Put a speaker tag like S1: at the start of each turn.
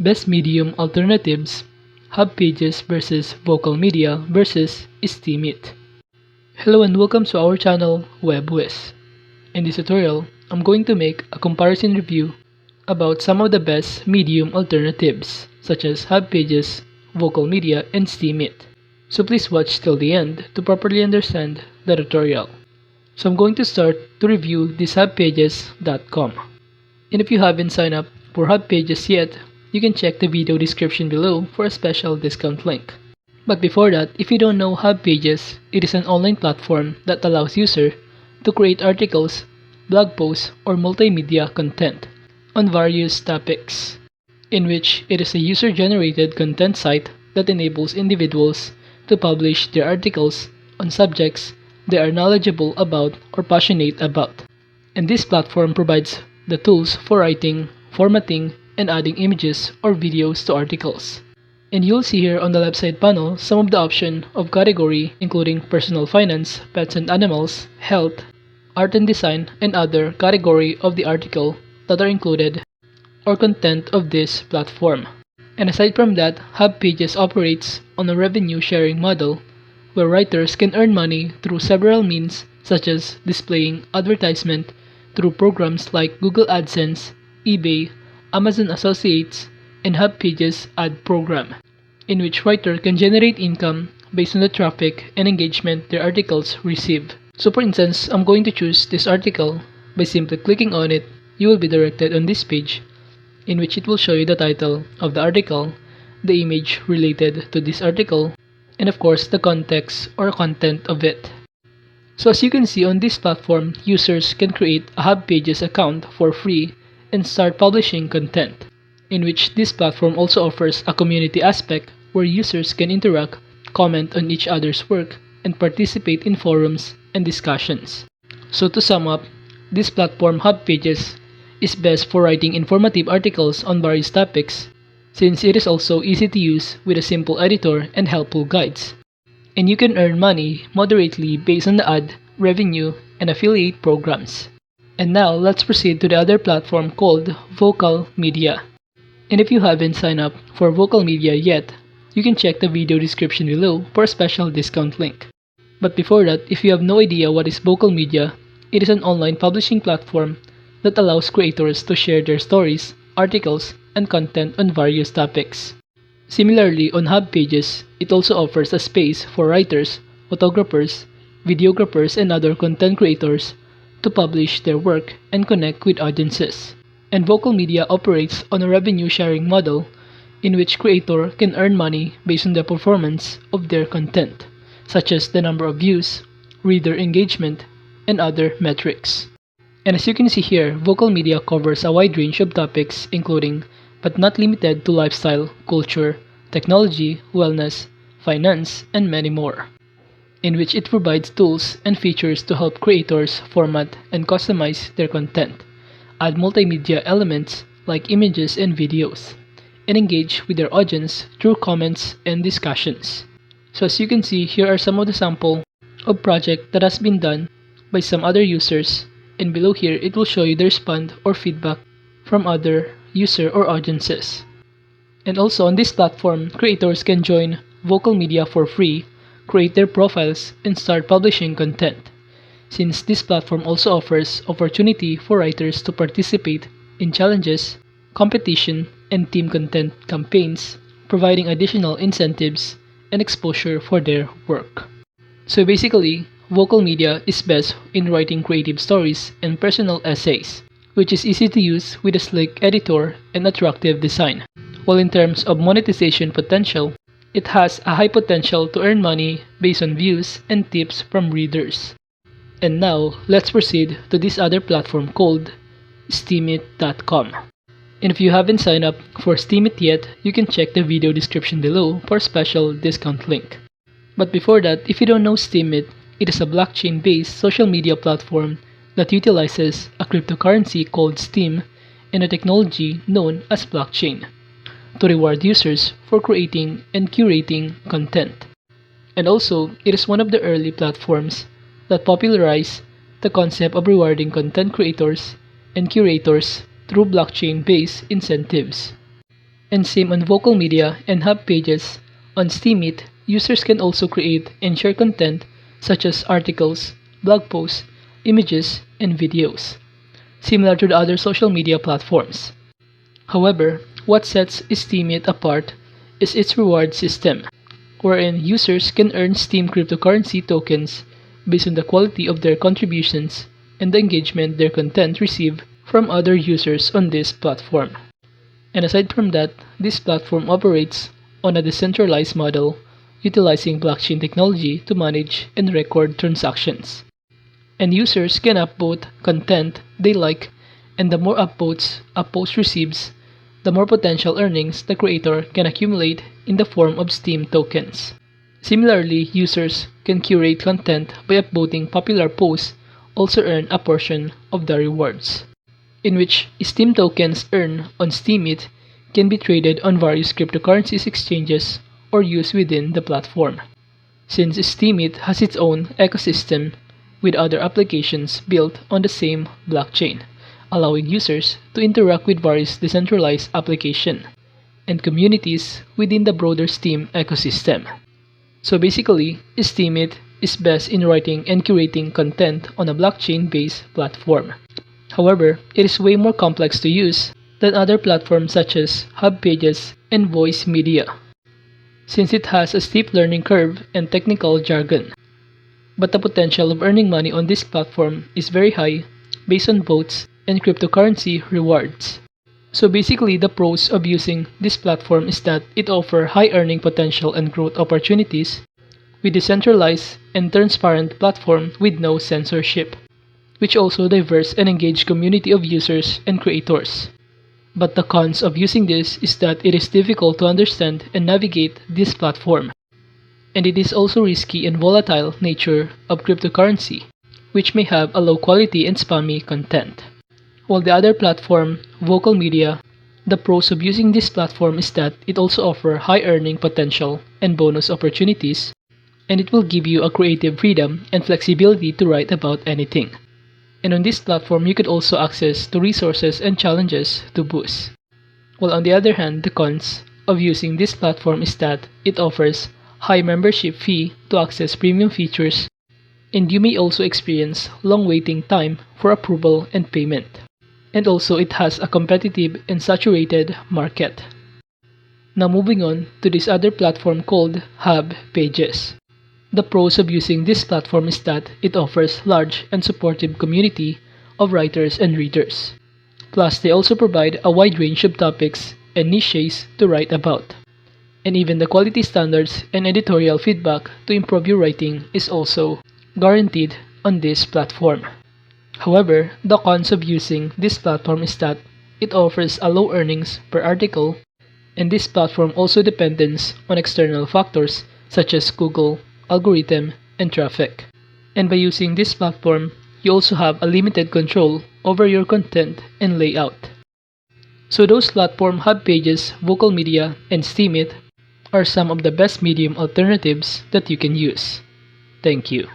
S1: Best Medium Alternatives, Hubpages versus Vocal Media versus Steemit. Hello and welcome to our channel WebWiz. In this tutorial, I'm going to make a comparison review about some of the best medium alternatives such as Hubpages, Vocal Media, and Steemit. So please watch till the end to properly understand the tutorial. So I'm going to start to review this Hubpages.com. And if you haven't signed up for Hubpages yet, you can check the video description below for a special discount link. But before that, if you don't know Hubpages, it is an online platform that allows users to create articles, blog posts, or multimedia content on various topics, in which it is a user-generated content site that enables individuals to publish their articles on subjects they are knowledgeable about or passionate about. And this platform provides the tools for writing, formatting, and adding images or videos to articles. And you'll see here on the left side panel some of the options of category including personal finance, pets and animals, health, art and design, and other category of the article that are included or content of this platform. And aside from that, Hubpages operates on a revenue sharing model where writers can earn money through several means such as displaying advertisement through programs like Google AdSense, eBay, Amazon Associates, and Hubpages ad program, in which writer can generate income based on the traffic and engagement their articles receive. So for instance, I'm going to choose this article. By simply clicking on it, you will be directed on this page, in which it will show you the title of the article, the image related to this article, and of course the context or content of it. So as you can see on this platform, users can create a Hubpages account for free and start publishing content, in which this platform also offers a community aspect where users can interact, comment on each other's work, and participate in forums and discussions. So to sum up, this platform Hubpages is best for writing informative articles on various topics, since it is also easy to use with a simple editor and helpful guides. And you can earn money moderately based on the ad, revenue, and affiliate programs. And now let's proceed to the other platform called Vocal Media. And if you haven't signed up for Vocal Media yet, you can check the video description below for a special discount link. But before that, if you have no idea what is Vocal Media, it is an online publishing platform that allows creators to share their stories, articles, and content on various topics. Similarly, on Hubpages, it also offers a space for writers, photographers, videographers, and other content creators to publish their work and connect with audiences. And Vocal Media operates on a revenue sharing model in which creator can earn money based on the performance of their content, such as the number of views, reader engagement, and other metrics. And as you can see here, Vocal Media covers a wide range of topics including, but not limited to, lifestyle, culture, technology, wellness, finance, and many more, in which it provides tools and features to help creators format and customize their content, add multimedia elements like images and videos, and engage with their audience through comments and discussions. So as you can see, here are some of the sample of project that has been done by some other users, and below here it will show you the response or feedback from other user or audiences. And also on this platform, creators can join Vocal Media for free, create their profiles, and start publishing content, since this platform also offers opportunity for writers to participate in challenges, competition, and team content campaigns, providing additional incentives and exposure for their work. So basically, Vocal Media is best in writing creative stories and personal essays, which is easy to use with a sleek editor and attractive design. While in terms of monetization potential, it has a high potential to earn money based on views and tips from readers. And now, let's proceed to this other platform called Steemit.com. And if you haven't signed up for Steemit yet, you can check the video description below for a special discount link. But before that, if you don't know Steemit, it is a blockchain-based social media platform that utilizes a cryptocurrency called Steem and a technology known as blockchain to reward users for creating and curating content. And also, it is one of the early platforms that popularized the concept of rewarding content creators and curators through blockchain-based incentives. And same on Vocal Media and Hubpages. On Steemit, users can also create and share content such as articles, blog posts, images, and videos, similar to the other social media platforms. However, what sets Steemit apart is its reward system, wherein users can earn Steem cryptocurrency tokens based on the quality of their contributions and the engagement their content receive from other users on this platform. And aside from that, this platform operates on a decentralized model utilizing blockchain technology to manage and record transactions. And users can upvote content they like, and the more upvotes a post receives, the more potential earnings the creator can accumulate in the form of Steem tokens. Similarly, users can curate content by upvoting popular posts, also earn a portion of the rewards, in which Steem tokens earned on Steemit can be traded on various cryptocurrencies exchanges or used within the platform, since Steemit has its own ecosystem with other applications built on the same blockchain, allowing users to interact with various decentralized applications and communities within the broader Steem ecosystem. So basically, Steemit is best in writing and curating content on a blockchain-based platform. However, it is way more complex to use than other platforms such as Hubpages and Voice Media, since it has a steep learning curve and technical jargon. But the potential of earning money on this platform is very high based on votes and cryptocurrency rewards. So basically, the pros of using this platform is that it offers high earning potential and growth opportunities with decentralized and transparent platform with no censorship, which also diverse and engaged community of users and creators. But the cons of using this is that it is difficult to understand and navigate this platform, and it is also risky and volatile nature of cryptocurrency, which may have a low quality and spammy content. While the other platform, Vocal Media, the pros of using this platform is that it also offers high earning potential and bonus opportunities, and it will give you a creative freedom and flexibility to write about anything. And on this platform, you could also access to resources and challenges to boost. While on the other hand, the cons of using this platform is that it offers high membership fee to access premium features, and you may also experience long waiting time for approval and payment. And also it has a competitive and saturated market. Now moving on to this other platform called Hubpages. The pros of using this platform is that it offers large and supportive community of writers and readers. Plus, they also provide a wide range of topics and niches to write about. And even the quality standards and editorial feedback to improve your writing is also guaranteed on this platform. However, the cons of using this platform is that it offers a low earnings per article, and this platform also depends on external factors such as Google, algorithm, and traffic. And by using this platform, you also have a limited control over your content and layout. So those platforms, Hubpages, Vocal Media, and Steemit are some of the best medium alternatives that you can use. Thank you.